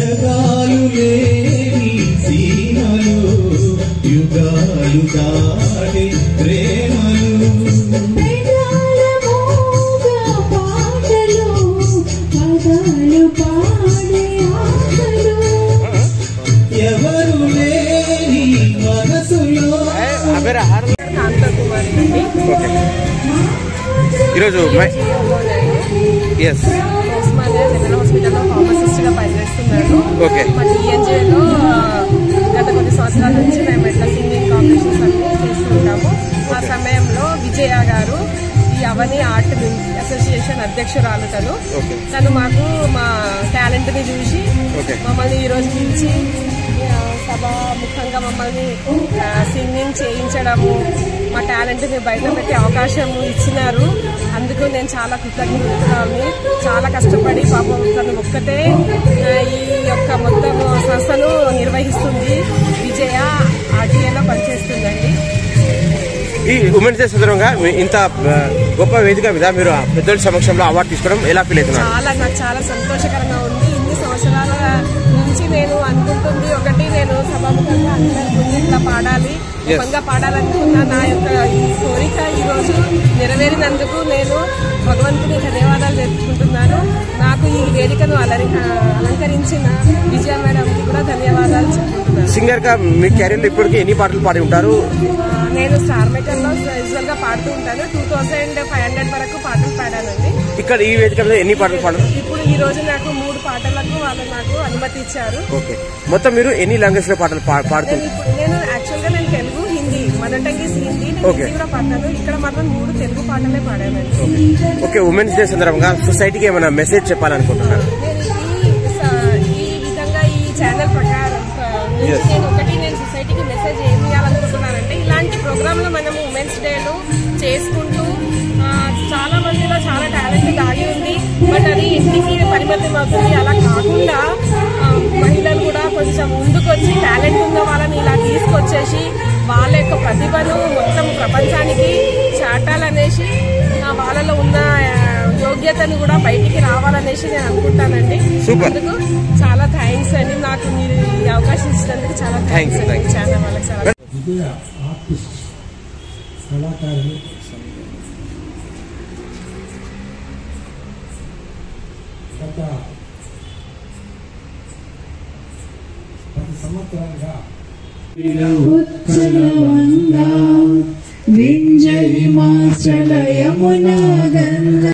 జగాలు లేని సీమలు యుగాలు దాటి ప్రేమలు ఎవరు లేని మనసులో ఈరోజు హాస్పిటల్లో ఫార్మసిస్ట్గా పనిచేస్తున్నాను. మా టీఎన్జీలో గత కొన్ని సంవత్సరాల నుంచి మేము ఇట్లా సింగింగ్ కాంపిటీషన్స్ అన్ని చేస్తుంటాము. ఆ సమయంలో విజయ గారు ఈ అవని ఆర్ట్ అసోసియేషన్ అధ్యక్షురాలు తను మాకు మా టాలెంట్ ని చూసి మమ్మల్ని ఈ రోజు పిలిచి సభాముఖంగా మమ్మల్ని సింగింగ్ చేయించడము, మా టాలెంట్ ని బయట పెట్టే అవకాశం ఇచ్చినారు. అందుకు నేను చాలా కృతజ్ఞతని, చాలా కష్టపడి పాపం తను ఒక్కతే ఈ యొక్క మొత్తం సంస్థను నిర్వహిస్తుంది. విజయ ఆర్టీఏలో పనిచేస్తుందండి. ఈ ఉమెన్స్ డే సందర్భంగా ఇంత గొప్ప వేదిక మీద మీరు పెద్దల సమక్షంలో అవార్డు తీసుకోవడం ఎలా ఫీల్ అవుతున్నారు? నాకు చాలా సంతోషకరంగా ఉంది. ఇన్ని సంవత్సరాల నుంచి నేను అనుకుంటుంది ఒకటి, నేను సభాముఖంగా అందరి ముందు ఇట్లా పాడాలి, గొప్పగా పాడాలనుకున్న నా యొక్క ఈ కోరిక ఈ రోజు నెరవేరినందుకు నేను భగవంతుని ధన్యవాదాలు తెలుపుకుంటున్నాను. నాకు ఈ వేదికను అలంకరించిన విజయ మేడంకి కూడా ధన్యవాదాలు చెప్పుకుంటున్నాను. సింగర్ గా మీ కెరీర్ లో ఇప్పటికీ ఎన్ని పాటలు పాడి ఉంటారు? నేను స్టార్ మేకర్ లో యూజువల్ గా పాడుతూ ఉంటాను. 2500 వరకు పాటలు పాడానండి. ఇక్కడ ఈ వేదిక మీద ఎన్ని పాటలు పాడారు? ఇప్పుడు ఈ రోజు నాకు 3 పాటలకు వాళ్ళు నాకు అనుమతి ఇచ్చారు. మొత్తం మీరు ఎన్ని లాంగ్వేజ్ లో పాటలు పాడుతున్నారు? నేను యాక్చువల్ గా నేను తెలుగు, హిందీ, మదర్ టంగ్ హిందీ, నేను హిందీ కూడా పాడతాను. ఇక్కడ మాత్రం 3 తెలుగు పాటలే పాడానండి. ఓకే, ఉమెన్స్ డే సందర్భంగా సొసైటీకి ఏమైనా మెసేజ్ చెప్పాలనుకుంటున్నారు? ఈ విధంగా ఈ ఛానల్ ప్రకారం నేను సొసైటీకి మెసేజ్ ఏం చేయాలనుకుంటున్నానంటే, ఇలాంటి ప్రోగ్రాంలు మనము ఉమెన్స్ డేలు చేసుకుంటూ చాలా మందిలో చాలా టాలెంట్ దాగి ఉంది. బట్ అది ఇంటికి పరిమితం అవుతుంది. అలా కాకుండా మహిళలు కూడా కొంచెం ముందుకు వచ్చి టాలెంట్ ఉన్న వాళ్ళని ఇలా తీసుకొచ్చేసి వాళ్ళ యొక్క ప్రతిభను మొత్తం ప్రపంచానికి చాటాలనేసి, వాళ్ళలో ఉన్న యోగ్యతను కూడా బయటికి రావాలనేసి నేను అనుకుంటానండి. అందుకు చాలా థ్యాంక్స్ అండి. నాకు మీరు ఈ అవకాశం ఇచ్చినందుకు చాలా థ్యాంక్స్ అండి. చాలా వాళ్ళకి చాలా కళాకారులు గత 10 సంవత్సరాలుగా వింజై మాచల యమునా గంగా